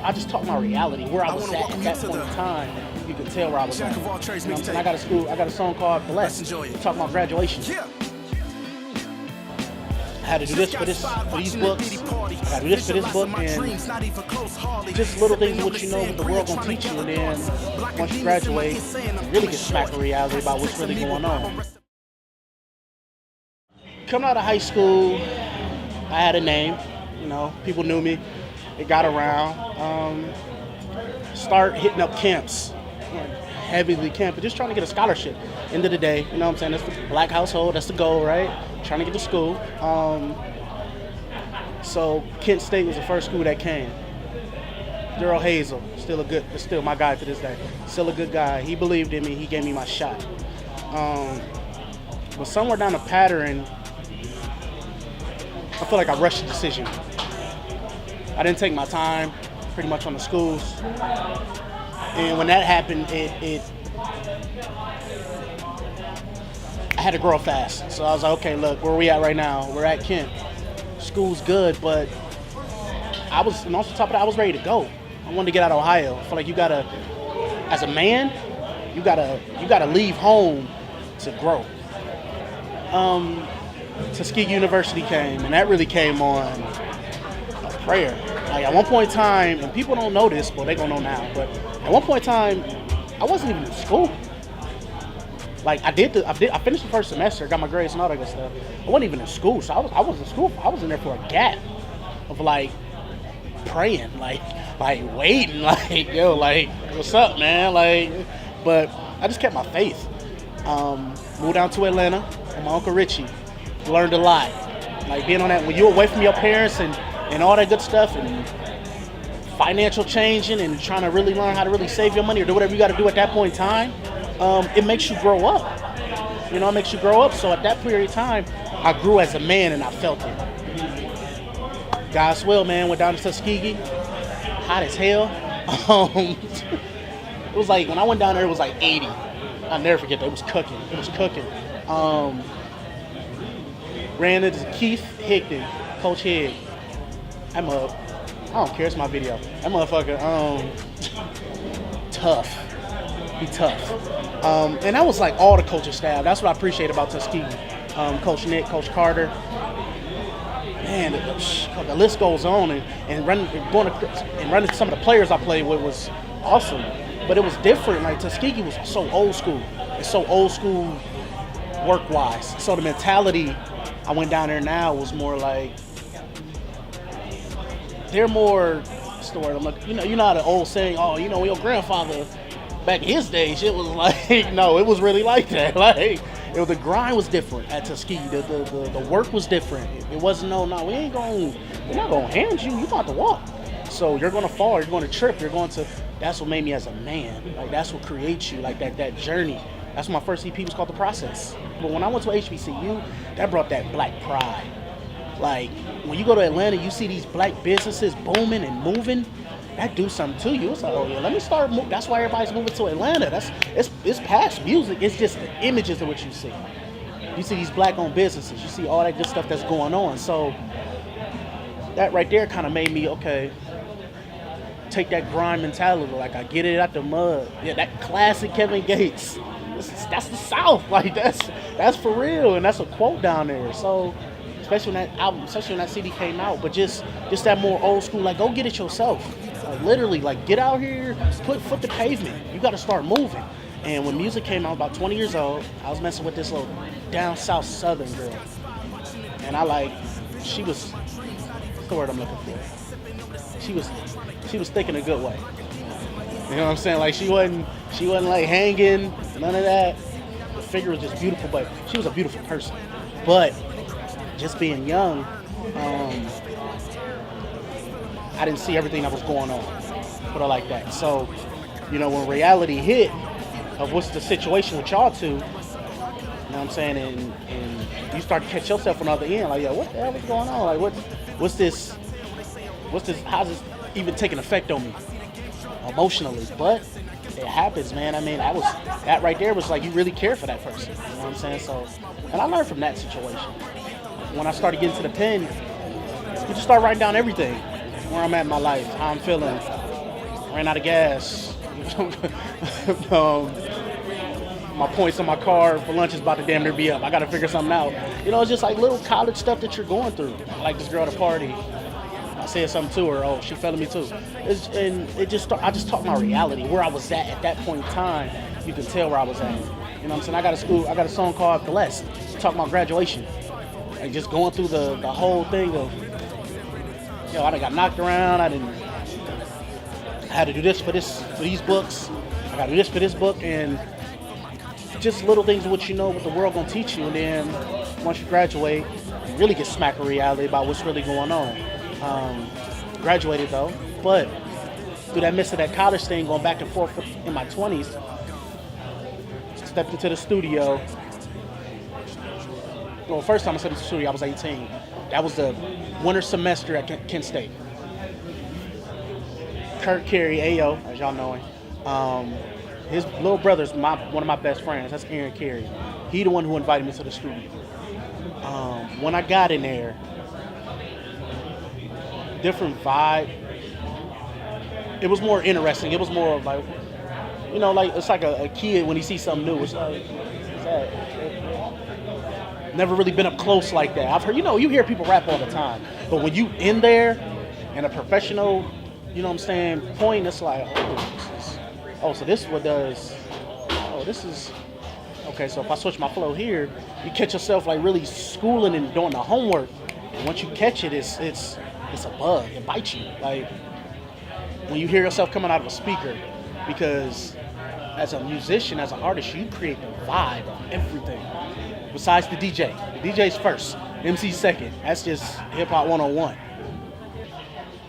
I just talked my reality, where I was at that point in time. You could tell where I was at. You know what I'm saying? I got a song called Blessed. Talking about graduation. I had to do this for these books. I got to do this for this book, and just little things of what you know what the world gonna teach you, and then once you graduate, you really get smacked with reality about what's really going on. Coming out of high school, I had a name. You know, people knew me. It got around. Start hitting up camps, heavily camping, just trying to get a scholarship. End of the day, you know what I'm saying? That's the black household. That's the goal, right? Trying to get to school. So Kent State was the first school that came. Daryl Hazel, still my guy to this day. Still a good guy. He believed in me. He gave me my shot. But somewhere down the pattern, I feel like I rushed the decision. I didn't take my time pretty much on the schools. And when that happened, I had to grow fast. So I was like, okay, look, where are we at right now? We're at Kent. School's good, but and on top of that, I was ready to go. I wanted to get out of Ohio. I feel like you gotta, as a man, you gotta leave home to grow. Tuskegee University came, and that really came on a prayer. Like at one point in time, and people don't know this, but they gonna know now. But at one point in time, I wasn't even in school. Like I finished the first semester, got my grades and all that good stuff. I wasn't even in school, so I was in school. I was in there for a gap of like praying, like waiting, like yo, like what's up, man, like. But I just kept my faith. Moved down to Atlanta with my Uncle Richie. Learned a lot. Like being on that when you're away from your parents and all that good stuff and financial changing and trying to really learn how to really save your money or do whatever you got to do at that point in time. It makes you grow up. You know, it makes you grow up. So at that period of time, I grew as a man and I felt it. God's will, man, went down to Tuskegee, hot as hell. It was like, when I went down there, it was like 80. I'll never forget that. It was cooking. Ran into Keith Higdon, Coach Higg. I don't care, it's my video. That motherfucker, tough. He tough. And that was like all the coaching staff. That's what I appreciate about Tuskegee. Coach Nick, Coach Carter. Man, the list goes on. And running some of the players I played with was awesome. But it was different. Like Tuskegee was so old school. It's so old school work-wise. So the mentality I went down there now was more like, they're more, what's the word? I'm like, you know how the old saying, oh, you know, your grandfather back in his day, shit was like, no, it was really like that. Like, the grind was different at Tuskegee. The work was different. It wasn't we're not gonna hand you. You got to walk. So you're gonna fall. You're going to trip. That's what made me as a man. Like that's what creates you. Like that journey. That's my first EP was called The Process. But when I went to HBCU, that brought that black pride. Like when you go to Atlanta, you see these black businesses booming and moving. That do something to you. It's like, oh yeah, let me start moving. That's why everybody's moving to Atlanta. It's past music. It's just the images of what you see. You see these black-owned businesses. You see all that good stuff that's going on. So that right there kind of made me, okay, take that grind mentality. Like I get it out the mud. Yeah, that classic Kevin Gates. That's the South. Like that's for real. And that's a quote down there. So especially when that album, especially when that CD came out, but just that more old school, like go get it yourself. Like literally, like get out here, put foot to pavement. You got to start moving. And when music came out, about 20 years old, I was messing with this little down south southern girl, and she was, what's the word I'm looking for? She was thick in a good way. You know what I'm saying? Like she wasn't like hanging, none of that. The figure was just beautiful, but she was a beautiful person. But just being young, I didn't see everything that was going on, put it like that. So, you know, when reality hit of what's the situation with y'all two, you know what I'm saying, and you start to catch yourself on the other end, like, yo, what the hell is going on? Like, what's this, how's this even taking effect on me emotionally? But it happens, man. I mean, that right there was like, you really care for that person, you know what I'm saying? So, and I learned from that situation. When I started getting to the pen, you just start writing down everything, where I'm at in my life, how I'm feeling, ran out of gas. My points on my card for lunch is about to damn near be up. I got to figure something out. It's just like little college stuff that you're going through. Like this girl at a party. I said something to her. Oh, she fell at me too. I just talked my reality, where I was at that point in time. You can tell where I was at. You know what I'm saying? I got a song called Blessed. Talking about graduation. Like just going through the whole thing of, I done got knocked around. I had to do this for these books. I got to do this for this book, and just little things of what what the world gonna teach you, and then once you graduate, you really get smacked with reality about what's really going on. Graduated though, but through that midst of that college thing, going back and forth in my 20s, stepped into the studio. Well, first time I stepped into the studio, I was 18. That was the winter semester at Kent State. Kurt Carey, Ayo, as y'all know him. His little brother's one of my best friends. That's Aaron Carey. He the one who invited me to the studio. When I got in there, different vibe. It was more interesting. It was more of like, like it's like a kid when he sees something new. It's like, what's that? Never really been up close like that. I've heard, you hear people rap all the time, but when you in there and a professional, point, it's like, so this is what does. This is okay. So if I switch my flow here, you catch yourself like really schooling and doing the homework. And once you catch it, it's a bug. It bites you. Like when you hear yourself coming out of a speaker, because as a musician, as an artist, you create the vibe of everything. Besides the DJ. The DJ's first, MC's second. That's just hip hop 101.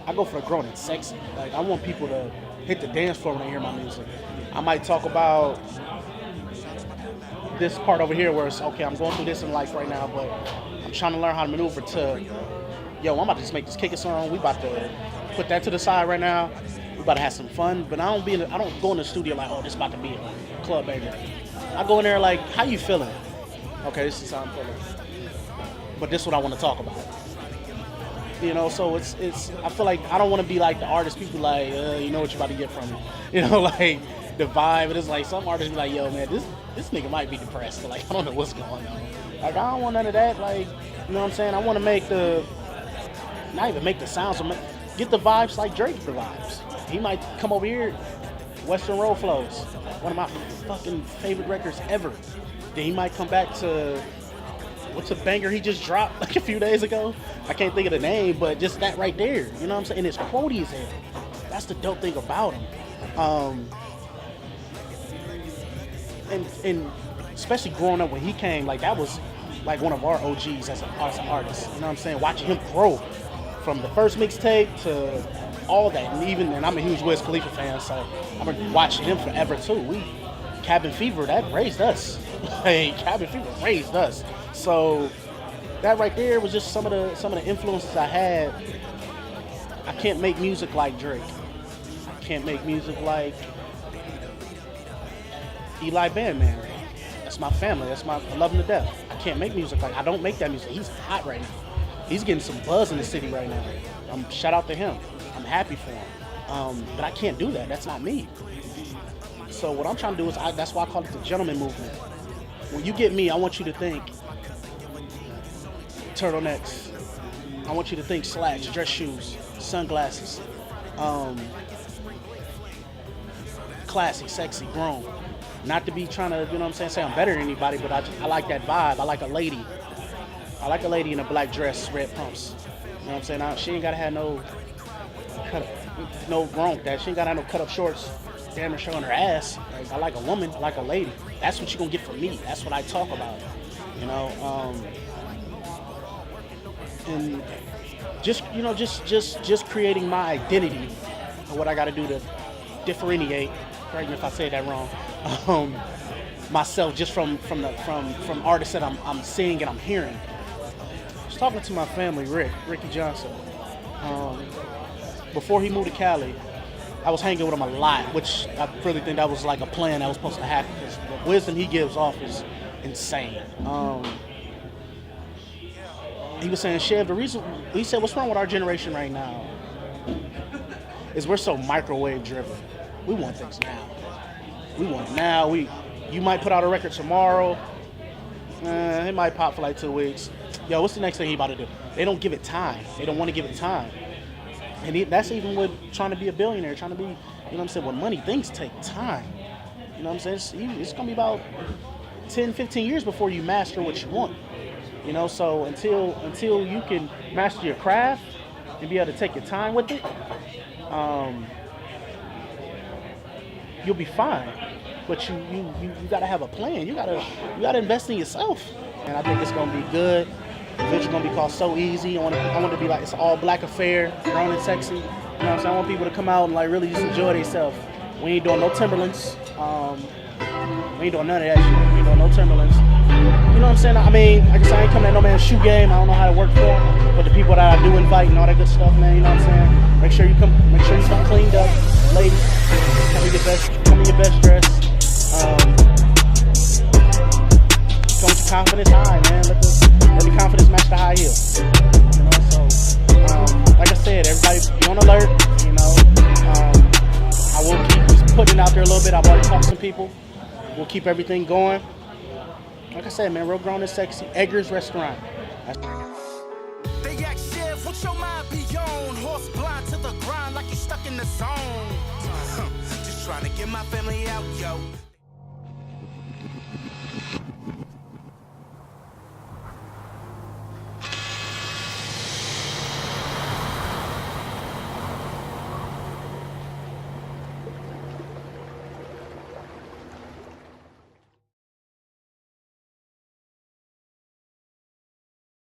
I go for the grown and sexy. Like I want people to hit the dance floor when they hear my music. I might talk about this part over here where it's okay, I'm going through this in life right now, but I'm trying to learn how to maneuver to, I'm about to just make this kicking song. We about to put that to the side right now. We about to have some fun, but I don't go in the studio like, this about to be a club banger. I go in there like, how you feeling? Okay, this is how I'm feeling. But this is what I want to talk about. So it's. I feel like I don't want to be like the artist. People like, you know what you're about to get from me. Like the vibe. It is like some artists be like, yo, man, this nigga might be depressed. So, like I don't know what's going on. Like I don't want none of that. Like, you know what I'm saying? I want to not even make the sounds, but get the vibes like Drake provides. He might come over here, Western Road Flows, one of my fucking favorite records ever. Then he might come back to. What's a banger he just dropped like a few days ago? I can't think of the name, but just that right there. You know what I'm saying? And it's quotey as hell. That's the dope thing about him. And especially growing up when he came, like that was like one of our OGs as an artist. You know what I'm saying? Watching him grow from the first mixtape to all that. And I'm a huge Wiz Khalifa fan, so I've been watching him forever too. Cabin Fever, that raised us. Cabin Fever raised us. So that right there was just some of the influences I had. I can't make music like Drake. I can't make music like Eli Bandman. That's my family. I love him to death. I can't make music like I don't make that music. He's hot right now. He's getting some buzz in the city right now. Shout out to him. I'm happy for him. But I can't do that. That's not me. So what I'm trying to do is that's why I call it the gentleman movement. When you get me, I want you to think turtlenecks. I want you to think slacks, dress shoes, sunglasses. Classy, sexy, grown. Not to be trying to, say I'm better than anybody, but I like that vibe. I like a lady. I like a lady in a black dress, red pumps. You know what I'm saying? She ain't gotta have no gronk that. She ain't gotta have no cut up shorts, damn near showing her ass. Like, I like a woman, I like a lady. That's what you're gonna get from me. That's what I talk about. And just creating my identity and what I gotta do to differentiate. Correct me if I say that wrong. Myself just from artists that I'm seeing and I'm hearing. I was talking to my family, Ricky Johnson. Before he moved to Cali, I was hanging with him a lot, which I really think that was like a plan that was supposed to happen because the wisdom he gives off is insane. He was saying, Chev, he said, what's wrong with our generation right now? is we're so microwave driven. We want things now. We want it now. You might put out a record tomorrow. It might pop for like 2 weeks. Yo, what's the next thing he about to do? They don't give it time. They don't want to give it time. And that's even with trying to be a billionaire, trying to be, you know what I'm saying? With money, things take time. You know what I'm saying? It's going to be about 10, 15 years before you master what you want. You know, so until you can master your craft and be able to take your time with it, you'll be fine. But you got to have a plan. You got to invest in yourself. And I think it's going to be good. The video's going to be called So Easy. I want it to be like it's an all black affair, grown and sexy. You know what I'm saying? I want people to come out and like really just enjoy themselves. We ain't doing no Timberlands. We ain't doing none of that shit. We ain't doing no Timberlands. You know what I'm saying? I mean, I guess I ain't coming at no man's shoe game. I don't know how to work for them. But the people that I do invite and all that good stuff, man, you know what I'm saying? Make sure you come cleaned up, ladies. Come in your best dress. Come with your confidence high, man. Let the confidence match the high heel. You know, so like I said, everybody be on alert. You know, I will keep just putting it out there a little bit. I've already talked to some people. We'll keep everything going. Like I said, man, real grown and sexy. Edgar's Restaurant. They ask Chev, what's your mind beyond? Horse blind to the grind like you stuck in the zone. Just trying to get my family out, yo.